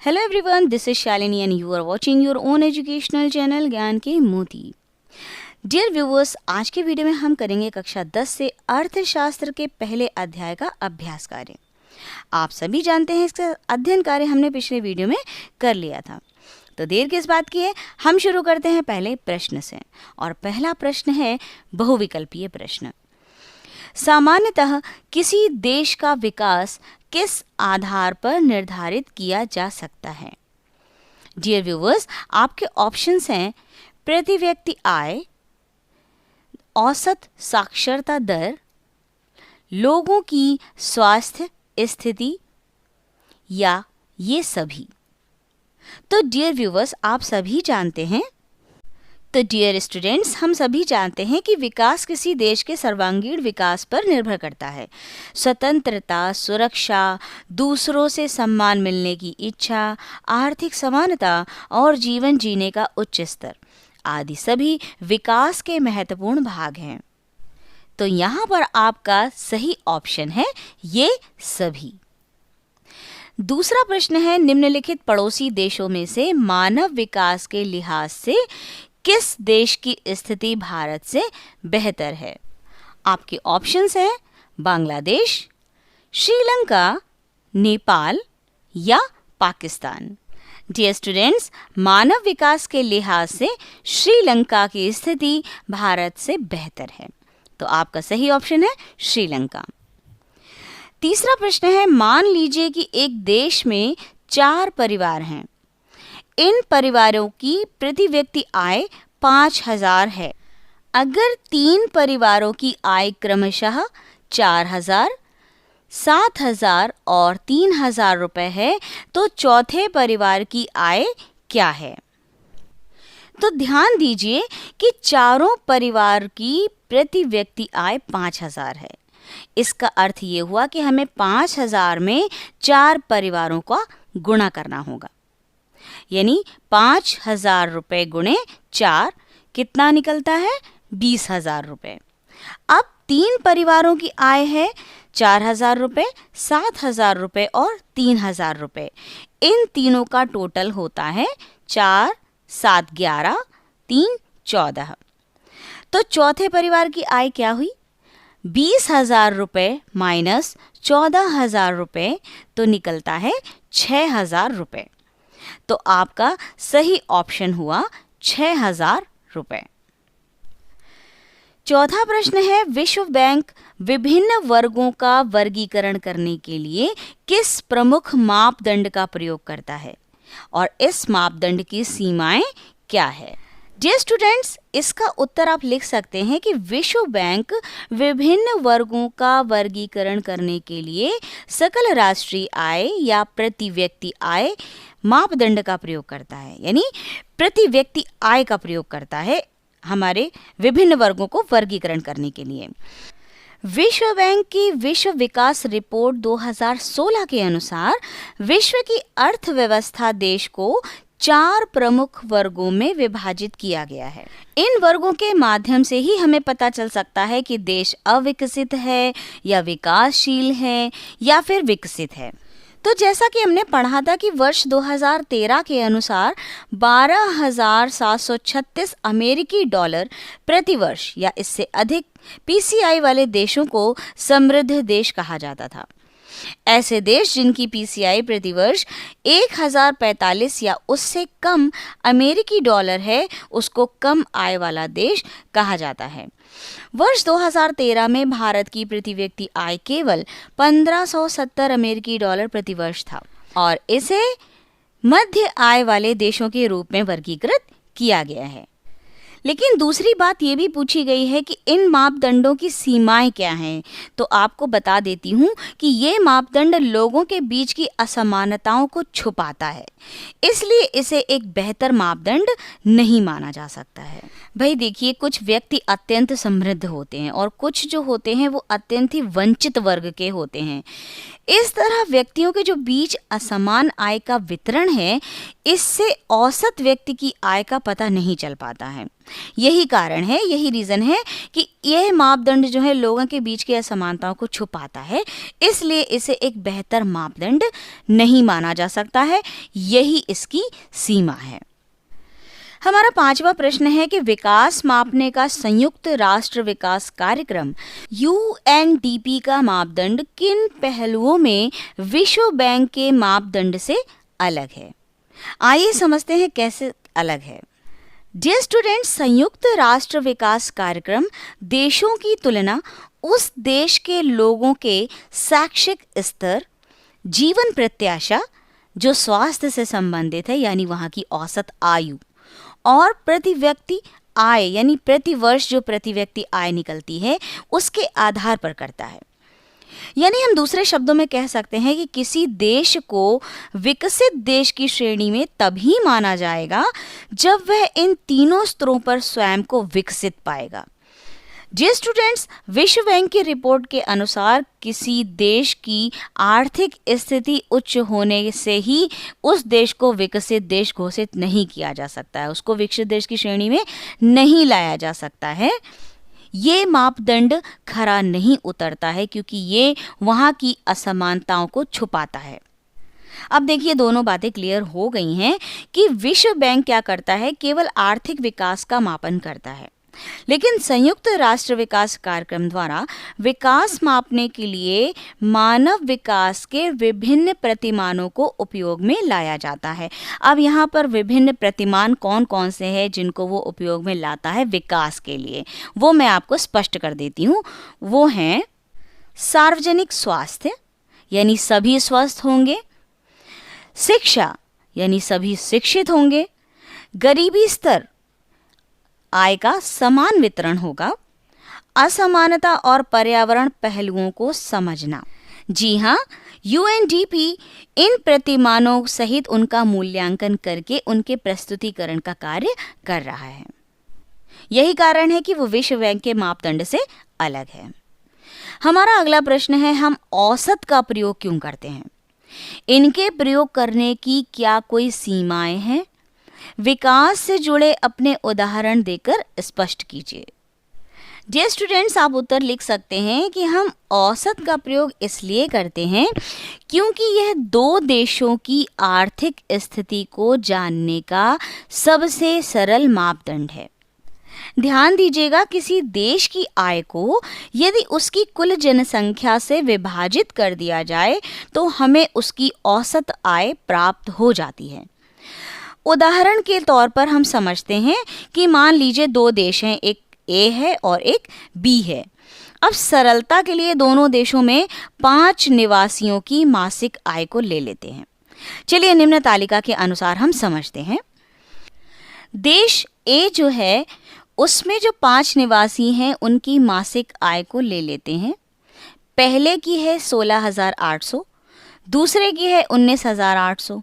Hello everyone, this is Shalini and you are watching your own educational channel ज्ञान के मोती। Dear viewers, आज के वीडियो में हम करेंगे कक्षा 10 से अर्थशास्त्र के पहले अध्याय का अभ्यास कार्य। आप सभी जानते हैं इसका अध्ययन कार्य हमने पिछले वीडियो में कर लिया था, तो देर किस बात की है, हम शुरू करते हैं पहले प्रश्न से। और पहला प्रश्न है बहुविकल्पीय प्रश्न। सामान्यतः किसी देश का विकास किस आधार पर निर्धारित किया जा सकता है? डियर व्यूअर्स, आपके ऑप्शंस हैं प्रति व्यक्ति आय, औसत साक्षरता दर, लोगों की स्वास्थ्य स्थिति या ये सभी। तो डियर व्यूअर्स, आप सभी जानते हैं, तो डियर स्टूडेंट्स, हम सभी जानते हैं कि विकास किसी देश के सर्वांगीण विकास पर निर्भर करता है। स्वतंत्रता, सुरक्षा, दूसरों से सम्मान मिलने की इच्छा, आर्थिक समानता और जीवन जीने का उच्च स्तर आदि सभी विकास के महत्वपूर्ण भाग हैं। तो यहाँ पर आपका सही ऑप्शन है ये सभी। दूसरा प्रश्न है निम्नलिखित पड़ोसी देशों में से मानव विकास के लिहाज से किस देश की स्थिति भारत से बेहतर है? आपके ऑप्शंस हैं बांग्लादेश, श्रीलंका, नेपाल या पाकिस्तान। डियर स्टूडेंट्स, मानव विकास के लिहाज से श्रीलंका की स्थिति भारत से बेहतर है, तो आपका सही ऑप्शन है श्रीलंका। तीसरा प्रश्न है मान लीजिए कि एक देश में 4 परिवार हैं। इन परिवारों की प्रति व्यक्ति आय 5,000 है। अगर 3 परिवारों की आय क्रमशः 4,000, 7,000 और 3,000 रुपए है, तो चौथे परिवार की आय क्या है? तो ध्यान दीजिए कि चारों परिवार की प्रति व्यक्ति आय 5,000 है। इसका अर्थ ये हुआ कि हमें 5,000 में 4 परिवारों का गुणा करना होगा, यानी 5,000 रुपये गुणे 4 कितना निकलता है? 20,000 रुपये। अब 3 परिवारों की आय है 4,000 रुपये, 7,000 रुपये और 3,000 रुपये। इन तीनों का टोटल होता है 4, 7, 11, 3, 14। तो चौथे परिवार की आय क्या हुई? 20,000 रुपये माइनस 14,000 रुपये, तो निकलता है 6,000 रुपये। तो आपका सही ऑप्शन हुआ 6,000 रुपये। चौथा प्रश्न है विश्व बैंक विभिन्न वर्गों का वर्गीकरण करने के लिए किस प्रमुख मापदंड का प्रयोग करता है और इस मापदंड की सीमाएं क्या है? डियर स्टूडेंट्स, इसका उत्तर आप लिख सकते हैं कि विश्व बैंक विभिन्न वर्गों का वर्गीकरण करने के लिए सकल राष्ट्रीय आय या प्रति व्यक्ति आय मापदंड का प्रयोग करता है, यानी प्रति व्यक्ति आय का प्रयोग करता है हमारे विभिन्न वर्गों को वर्गीकरण करने के लिए। विश्व बैंक की विश्व विकास रिपोर्ट 2016 के अनुसार विश्व की अर्थव्यवस्था देश को 4 प्रमुख वर्गों में विभाजित किया गया है। इन वर्गों के माध्यम से ही हमें पता चल सकता है कि देश अविकसित है या विकासशील है या फिर विकसित है। तो जैसा कि हमने पढ़ा था कि वर्ष 2013 के अनुसार 12,736 अमेरिकी डॉलर प्रति वर्ष या इससे अधिक पीसीआई वाले देशों को समृद्ध देश कहा जाता था। ऐसे देश जिनकी पीसीआई प्रति वर्ष 1,045 या उससे कम अमेरिकी डॉलर है, उसको कम आय वाला देश कहा जाता है। वर्ष 2013 में भारत की प्रति व्यक्ति आय केवल 1,570 अमेरिकी डॉलर प्रति वर्ष था और इसे मध्य आय वाले देशों के रूप में वर्गीकृत किया गया है। लेकिन दूसरी बात ये भी पूछी गई है कि इन मापदंडों की सीमाएं क्या हैं, तो आपको बता देती हूँ कि ये मापदंड लोगों के बीच की असमानताओं को छुपाता है, इसलिए इसे एक बेहतर मापदंड नहीं माना जा सकता है। भाई देखिए, कुछ व्यक्ति अत्यंत समृद्ध होते हैं और कुछ जो होते हैं वो अत्यंत ही वंचित वर्ग के होते हैं। इस तरह व्यक्तियों के जो बीच असमान आय का वितरण है, इससे औसत व्यक्ति की आय का पता नहीं चल पाता है। यही कारण है, यही रीज़न है कि यह मापदंड जो है लोगों के बीच की असमानताओं को छुपाता है, इसलिए इसे एक बेहतर मापदंड नहीं माना जा सकता है। यही इसकी सीमा है। हमारा 5वां प्रश्न है कि विकास मापने का संयुक्त राष्ट्र विकास कार्यक्रम UNDP का मापदंड किन पहलुओं में विश्व बैंक के मापदंड से अलग है? आइए समझते हैं कैसे अलग है। डियर स्टूडेंट्स, संयुक्त राष्ट्र विकास कार्यक्रम देशों की तुलना उस देश के लोगों के शैक्षिक स्तर, जीवन प्रत्याशा जो स्वास्थ्य से संबंधित है यानी वहाँ की औसत आयु, और प्रति व्यक्ति आय यानी प्रति वर्ष जो प्रति व्यक्ति आय निकलती है उसके आधार पर करता है। यानी हम दूसरे शब्दों में कह सकते हैं कि किसी देश को विकसित देश की श्रेणी में तभी माना जाएगा जब वह इन तीनों स्तरों पर स्वयं को विकसित पाएगा। जी स्टूडेंट्स, विश्व बैंक की रिपोर्ट के अनुसार किसी देश की आर्थिक स्थिति उच्च होने से ही उस देश को विकसित देश घोषित नहीं किया जा सकता है, उसको विकसित देश की श्रेणी में नहीं लाया जा सकता है। ये मापदंड खरा नहीं उतरता है क्योंकि ये वहाँ की असमानताओं को छुपाता है। अब देखिए, दोनों बातें क्लियर हो गई हैं कि विश्व बैंक क्या करता है, केवल आर्थिक विकास का मापन करता है, लेकिन संयुक्त राष्ट्र विकास कार्यक्रम द्वारा विकास मापने के लिए मानव विकास के विभिन्न प्रतिमानों को उपयोग में लाया जाता है। अब यहाँ पर विभिन्न प्रतिमान कौन कौन से हैं जिनको वो उपयोग में लाता है विकास के लिए, वो मैं आपको स्पष्ट कर देती हूँ। वो हैं सार्वजनिक स्वास्थ्य यानी सभी स्वस्थ होंगे, शिक्षा यानी सभी शिक्षित होंगे, गरीबी स्तर आय का समान वितरण होगा, असमानता और पर्यावरण पहलुओं को समझना। जी हाँ, UNDP इन प्रतिमानों सहित उनका मूल्यांकन करके उनके प्रस्तुतिकरण का कार्य कर रहा है। यही कारण है कि वो विश्व बैंक के मापदंड से अलग है। हमारा अगला प्रश्न है, हम औसत का प्रयोग क्यों करते हैं? इनके प्रयोग करने की क्या कोई सीमाएं हैं? विकास से जुड़े अपने उदाहरण देकर स्पष्ट कीजिए। डियर स्टूडेंट्स, आप उत्तर लिख सकते हैं कि हम औसत का प्रयोग इसलिए करते हैं क्योंकि यह दो देशों की आर्थिक स्थिति को जानने का सबसे सरल मापदंड है। ध्यान दीजिएगा, किसी देश की आय को यदि उसकी कुल जनसंख्या से विभाजित कर दिया जाए तो हमें उसकी औसत आय प्राप्त हो जाती है। उदाहरण के तौर पर हम समझते हैं कि मान लीजिए दो देश हैं, एक A है और एक B है। अब सरलता के लिए दोनों देशों में 5 निवासियों की मासिक आय को ले लेते हैं। चलिए निम्न तालिका के अनुसार हम समझते हैं। देश A जो है उसमें जो 5 निवासी हैं उनकी मासिक आय को ले लेते हैं। पहले की है 16,800, दूसरे की है 19,800,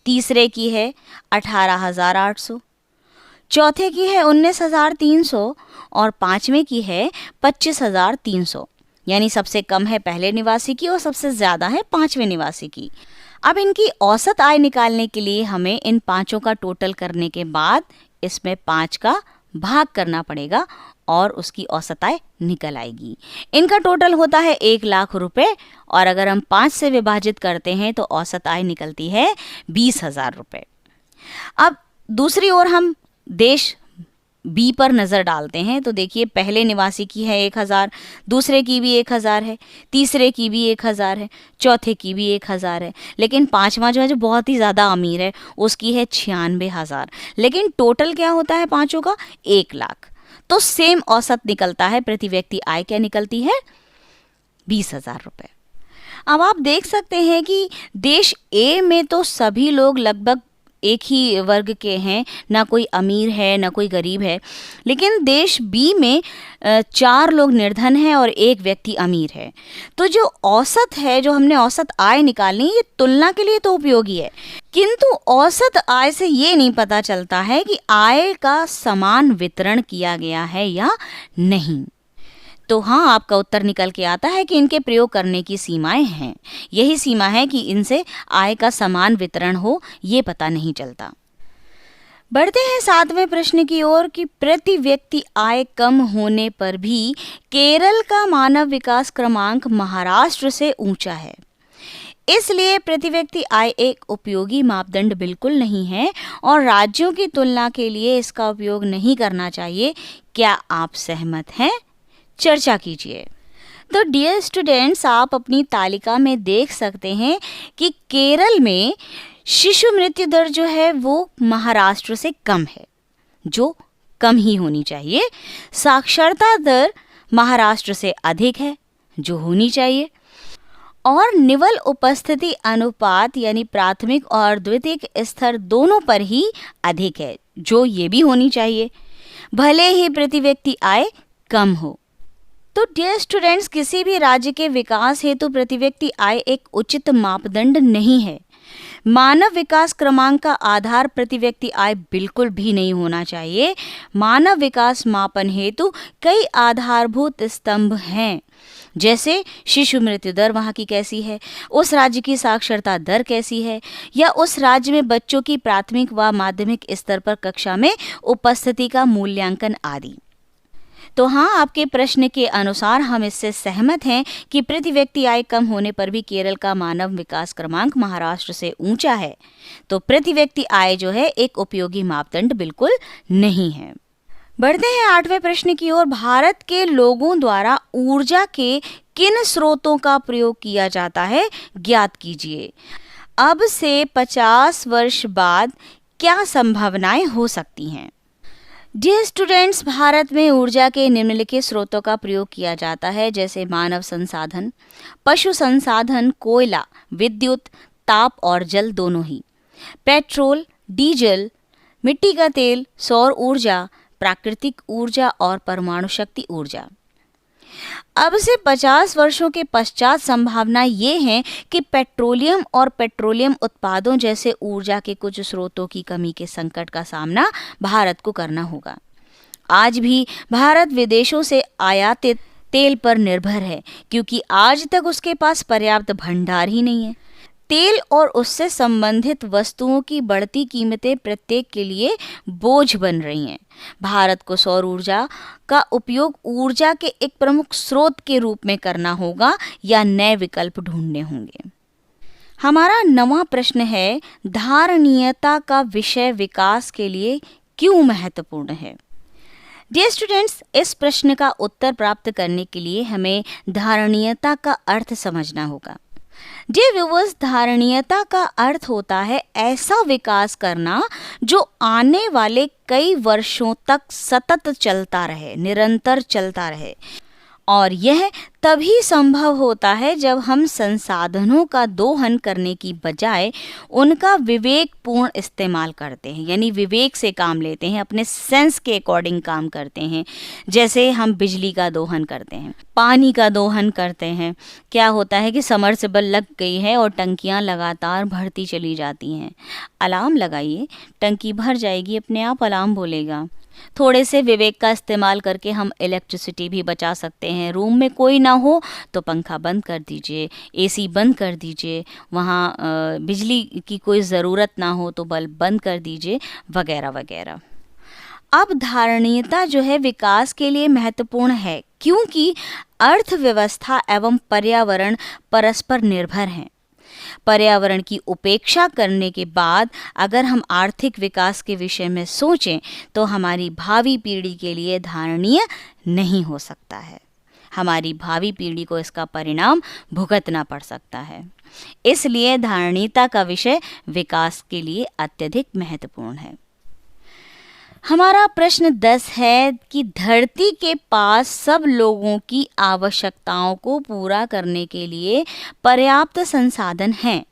तीसरे की है 18,800, चौथे की है 19,300 और पांचवें की है 25,300। यानी सबसे कम है पहले निवासी की और सबसे ज़्यादा है पांचवें निवासी की। अब इनकी औसत आय निकालने के लिए हमें इन पांचों का टोटल करने के बाद इसमें 5 का भाग करना पड़ेगा और उसकी औसत आय निकल आएगी। इनका टोटल होता है 1 लाख रुपए और अगर हम 5 से विभाजित करते हैं तो औसत आय निकलती है 20,000 रुपये। अब दूसरी ओर हम देश B पर नज़र डालते हैं तो देखिए, पहले निवासी की है 1,000, दूसरे की भी 1,000 है, तीसरे की भी 1,000 है, चौथे की भी 1,000 है, लेकिन पांचवा जो है जो बहुत ही ज़्यादा अमीर है उसकी है 96,000। लेकिन टोटल क्या होता है पांचों का? 1 लाख। तो सेम औसत निकलता है, प्रति व्यक्ति आय क्या निकलती है? 20,000 रुपये। अब आप देख सकते हैं कि देश A में तो सभी लोग लगभग एक ही वर्ग के हैं, ना कोई अमीर है ना कोई गरीब है, लेकिन देश B में 4 लोग निर्धन हैं और 1 व्यक्ति अमीर है। तो जो औसत है, जो हमने औसत आय निकालनी, ये तुलना के लिए तो उपयोगी है, किंतु औसत आय से ये नहीं पता चलता है कि आय का समान वितरण किया गया है या नहीं। तो हाँ, आपका उत्तर निकल के आता है कि इनके प्रयोग करने की सीमाएं हैं। यही सीमा है कि इनसे आय का समान वितरण हो, ये पता नहीं चलता। बढ़ते हैं 7वें प्रश्न की ओर कि प्रति व्यक्ति आय कम होने पर भी केरल का मानव विकास क्रमांक महाराष्ट्र से ऊंचा है। इसलिए प्रति व्यक्ति आय एक उपयोगी मापदंड बिल्कुल नहीं है और राज्यों की तुलना के लिए इसका उपयोग नहीं करना चाहिए। क्या आप सहमत हैं? चर्चा कीजिए। तो डियर स्टूडेंट्स, आप अपनी तालिका में देख सकते हैं कि केरल में शिशु मृत्यु दर जो है वो महाराष्ट्र से कम है, जो कम ही होनी चाहिए। साक्षरता दर महाराष्ट्र से अधिक है, जो होनी चाहिए। और निवल उपस्थिति अनुपात यानी प्राथमिक और द्वितीयक स्तर दोनों पर ही अधिक है, जो ये भी होनी चाहिए, भले ही प्रति व्यक्ति आय कम हो। तो डियर स्टूडेंट्स, किसी भी राज्य के विकास हेतु प्रति व्यक्ति आय एक उचित मापदंड नहीं है। मानव विकास क्रमांक का आधार प्रति व्यक्ति आय बिल्कुल भी नहीं होना चाहिए। मानव विकास मापन हेतु कई आधारभूत स्तंभ हैं, जैसे शिशु मृत्यु दर वहाँ की कैसी है, उस राज्य की साक्षरता दर कैसी है, या उस राज्य में बच्चों की प्राथमिक व माध्यमिक स्तर पर कक्षा में उपस्थिति का मूल्यांकन आदि। तो हाँ, आपके प्रश्न के अनुसार हम इससे सहमत हैं कि प्रति व्यक्ति आय कम होने पर भी केरल का मानव विकास क्रमांक महाराष्ट्र से ऊंचा है। तो प्रति व्यक्ति आय जो है एक उपयोगी मापदंड बिल्कुल नहीं है। बढ़ते हैं 8वें प्रश्न की ओर। भारत के लोगों द्वारा ऊर्जा के किन स्रोतों का प्रयोग किया जाता है, ज्ञात कीजिए। अब से 50 वर्ष बाद क्या संभावनाएं हो सकती हैं? डियर स्टूडेंट्स, भारत में ऊर्जा के निम्नलिखित स्रोतों का प्रयोग किया जाता है, जैसे मानव संसाधन, पशु संसाधन, कोयला, विद्युत, ताप और जल दोनों ही, पेट्रोल, डीजल, मिट्टी का तेल, सौर ऊर्जा, प्राकृतिक ऊर्जा और परमाणु शक्ति ऊर्जा। अब से 50 वर्षों के पश्चात संभावना ये है कि पेट्रोलियम और पेट्रोलियम उत्पादों जैसे ऊर्जा के कुछ स्रोतों की कमी के संकट का सामना भारत को करना होगा। आज भी भारत विदेशों से आयातित तेल पर निर्भर है, क्योंकि आज तक उसके पास पर्याप्त भंडार ही नहीं है। तेल और उससे संबंधित वस्तुओं की बढ़ती कीमतें प्रत्येक के लिए बोझ बन रही हैं। भारत को सौर ऊर्जा का उपयोग ऊर्जा के एक प्रमुख स्रोत के रूप में करना होगा या नए विकल्प ढूंढने होंगे। हमारा 9वां प्रश्न है, धारणीयता का विषय विकास के लिए क्यों महत्वपूर्ण है? डियर स्टूडेंट्स, इस प्रश्न का उत्तर प्राप्त करने के लिए हमें धारणीयता का अर्थ समझना होगा। डियर व्यूअर्स, धारणीयता का अर्थ होता है ऐसा विकास करना जो आने वाले कई वर्षों तक सतत चलता रहे, निरंतर चलता रहे। और यह तभी संभव होता है जब हम संसाधनों का दोहन करने की बजाय उनका विवेकपूर्ण इस्तेमाल करते हैं, यानी विवेक से काम लेते हैं, अपने सेंस के अकॉर्डिंग काम करते हैं। जैसे हम बिजली का दोहन करते हैं, पानी का दोहन करते हैं। क्या होता है कि समरसेबल लग गई है और टंकियां लगातार भरती चली जाती हैं। अलार्म लगाइए, टंकी भर जाएगी, अपने आप अलार्म बोलेगा। थोड़े से विवेक का इस्तेमाल करके हम इलेक्ट्रिसिटी भी बचा सकते हैं। रूम में कोई ना हो तो पंखा बंद कर दीजिए, एसी बंद कर दीजिए, वहाँ बिजली की कोई ज़रूरत ना हो तो बल्ब बंद कर दीजिए, वगैरह वगैरह। अब धारणीयता जो है विकास के लिए महत्वपूर्ण है, क्योंकि अर्थव्यवस्था एवं पर्यावरण परस्पर निर्भर हैं। पर्यावरण की उपेक्षा करने के बाद अगर हम आर्थिक विकास के विषय में सोचें तो हमारी भावी पीढ़ी के लिए धारणीय नहीं हो सकता है। हमारी भावी पीढ़ी को इसका परिणाम भुगतना पड़ सकता है। इसलिए धारणीयता का विषय विकास के लिए अत्यधिक महत्वपूर्ण है। हमारा प्रश्न 10 है कि धरती के पास सब लोगों की आवश्यकताओं को पूरा करने के लिए पर्याप्त संसाधन हैं,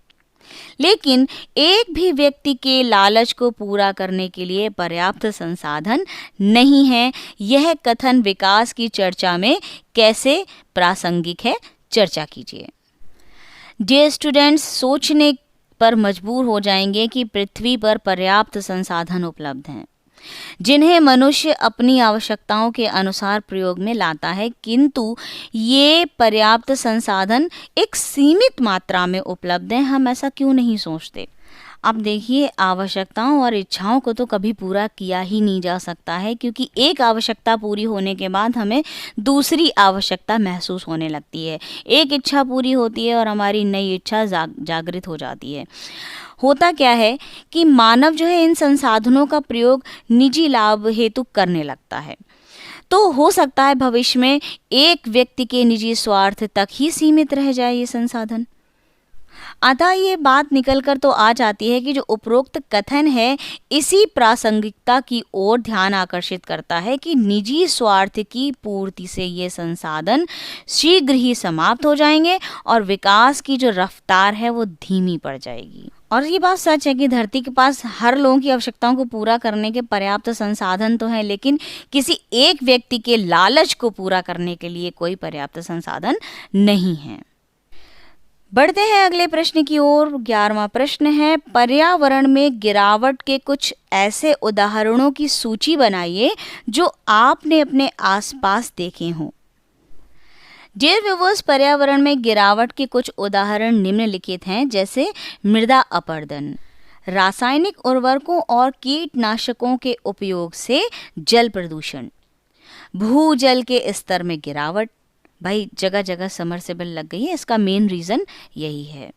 लेकिन एक भी व्यक्ति के लालच को पूरा करने के लिए पर्याप्त संसाधन नहीं है। यह कथन विकास की चर्चा में कैसे प्रासंगिक है, चर्चा कीजिए। डियर स्टूडेंट्स, सोचने पर मजबूर हो जाएंगे कि पृथ्वी पर पर्याप्त संसाधन उपलब्ध हैं, जिन्हें मनुष्य अपनी आवश्यकताओं के अनुसार प्रयोग में लाता है, किंतु ये पर्याप्त संसाधन एक सीमित मात्रा में उपलब्ध हैं। हम ऐसा क्यों नहीं सोचते? अब देखिए, आवश्यकताओं और इच्छाओं को तो कभी पूरा किया ही नहीं जा सकता है, क्योंकि एक आवश्यकता पूरी होने के बाद हमें दूसरी आवश्यकता महसूस होने लगती है। एक इच्छा पूरी होती है और हमारी नई इच्छा जागृत हो जाती है। होता क्या है कि मानव जो है इन संसाधनों का प्रयोग निजी लाभ हेतु करने लगता है। तो हो सकता है भविष्य में एक व्यक्ति के निजी स्वार्थ तक ही सीमित रह जाए ये संसाधन। अतः ये बात निकल कर तो आ जाती है कि जो उपरोक्त कथन है इसी प्रासंगिकता की ओर ध्यान आकर्षित करता है कि निजी स्वार्थ की पूर्ति से ये संसाधन शीघ्र ही समाप्त हो जाएंगे और विकास की जो रफ्तार है वो धीमी पड़ जाएगी। और ये बात सच है कि धरती के पास हर लोगों की आवश्यकताओं को पूरा करने के पर्याप्त संसाधन तो हैं, लेकिन किसी एक व्यक्ति के लालच को पूरा करने के लिए कोई पर्याप्त संसाधन नहीं है। बढ़ते हैं अगले प्रश्न की ओर। 11वां प्रश्न है, पर्यावरण में गिरावट के कुछ ऐसे उदाहरणों की सूची बनाइए जो आपने अपने आसपास देखे हों। डियर व्यूअर्स, पर्यावरण में गिरावट के कुछ उदाहरण निम्नलिखित हैं, जैसे मृदा अपरदन, रासायनिक उर्वरकों और कीटनाशकों के उपयोग से जल प्रदूषण, भूजल के स्तर में गिरावट। भाई जगह जगह समरसेबल लग गई है, इसका मेन रीज़न यही है।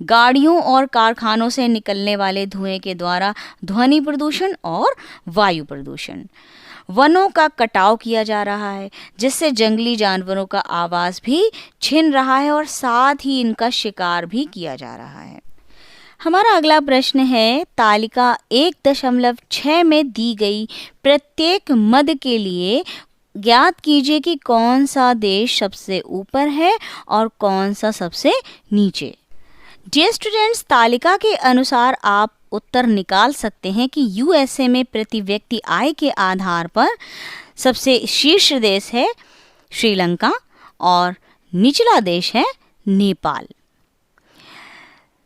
गाड़ियों और कारखानों से निकलने वाले धुएं के द्वारा ध्वनि प्रदूषण और वायु प्रदूषण। वनों का कटाव किया जा रहा है जिससे जंगली जानवरों का आवास भी छिन रहा है और साथ ही इनका शिकार भी किया जा रहा है। हमारा अगला प्रश्न है, तालिका 1.6 में दी गई प्रत्येक मद के लिए ज्ञात कीजिए कि कौन सा देश सबसे ऊपर है और कौन सा सबसे नीचे। डियर स्टूडेंट्स, तालिका के अनुसार आप उत्तर निकाल सकते हैं कि यूएसए में प्रति व्यक्ति आय के आधार पर सबसे शीर्ष देश है श्रीलंका और निचला देश है नेपाल।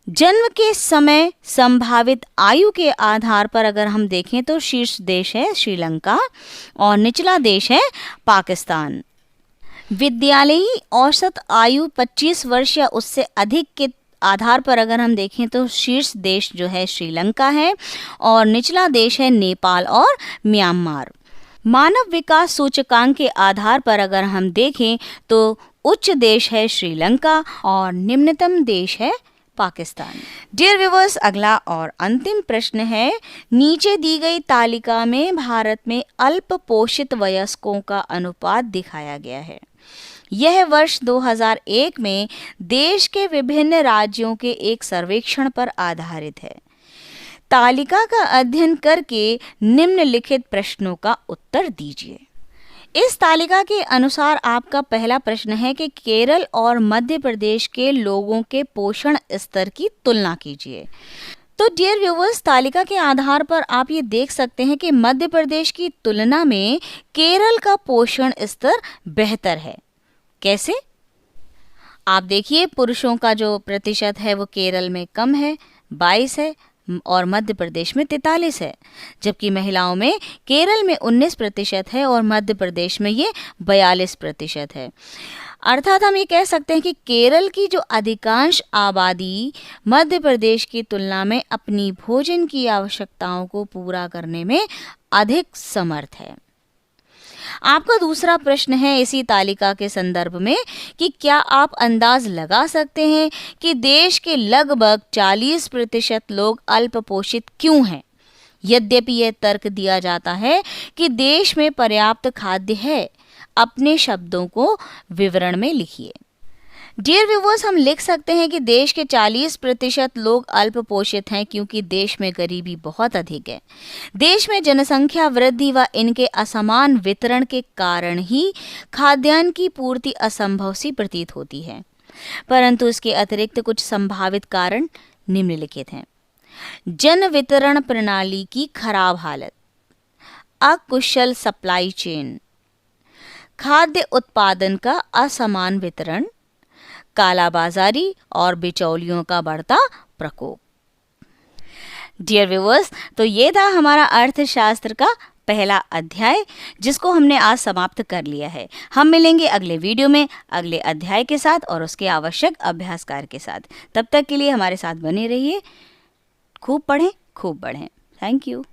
जन्म के समय संभावित आयु के आधार पर अगर हम देखें तो शीर्ष देश है श्रीलंका और निचला देश है पाकिस्तान। विद्यालयी औसत आयु 25 वर्ष या उससे अधिक के आधार पर अगर हम देखें तो शीर्ष देश जो है श्रीलंका है और निचला देश है नेपाल और म्यांमार। मानव विकास सूचकांक के आधार पर अगर हम देखें तो उच्च देश है श्रीलंका और निम्नतम देश है पाकिस्तान। डियर व्यूअर्स, अगला और अंतिम प्रश्न है, नीचे दी गई तालिका में भारत में अल्प पोषित वयस्कों का अनुपात दिखाया गया है। यह वर्ष 2001 में देश के विभिन्न राज्यों के एक सर्वेक्षण पर आधारित है। तालिका का अध्ययन करके निम्नलिखित प्रश्नों का उत्तर दीजिए। इस तालिका के अनुसार आपका पहला प्रश्न है कि केरल और मध्य प्रदेश के लोगों के पोषण स्तर की तुलना कीजिए। तो डियर व्यूअर्स, तालिका के आधार पर आप ये देख सकते हैं कि मध्य प्रदेश की तुलना में केरल का पोषण स्तर बेहतर है। कैसे? आप देखिए, पुरुषों का जो प्रतिशत है वो केरल में कम है, 22 है और मध्य प्रदेश में 43 है, जबकि महिलाओं में केरल में 19% है और मध्य प्रदेश में ये 42% है। अर्थात हम ये कह सकते हैं कि केरल की जो अधिकांश आबादी मध्य प्रदेश की तुलना में अपनी भोजन की आवश्यकताओं को पूरा करने में अधिक समर्थ है। आपका दूसरा प्रश्न है इसी तालिका के संदर्भ में कि क्या आप अंदाज लगा सकते हैं कि देश के लगभग 40% लोग अल्पपोषित क्यों हैं? यद्यपि यह तर्क दिया जाता है कि देश में पर्याप्त खाद्य है। अपने शब्दों को विवरण में लिखिए। डियर व्यूअर्स, हम लिख सकते हैं कि देश के 40% लोग अल्पपोषित हैं क्योंकि देश में गरीबी बहुत अधिक है। देश में जनसंख्या वृद्धि व इनके असमान वितरण के कारण ही खाद्यान्न की पूर्ति असंभव सी प्रतीत होती है, परंतु इसके अतिरिक्त कुछ संभावित कारण निम्नलिखित हैं। जन वितरण प्रणाली की खराब हालत, अकुशल सप्लाई चेन, खाद्य उत्पादन का असमान वितरण, कालाबाजारी और बिचौलियों का बढ़ता प्रकोप। डियर व्यूअर्स, तो ये था हमारा अर्थशास्त्र का पहला अध्याय जिसको हमने आज समाप्त कर लिया है। हम मिलेंगे अगले वीडियो में अगले अध्याय के साथ और उसके आवश्यक अभ्यास कार्य के साथ। तब तक के लिए हमारे साथ बने रहिए। खूब पढ़ें, खूब बढ़ें। Thank you.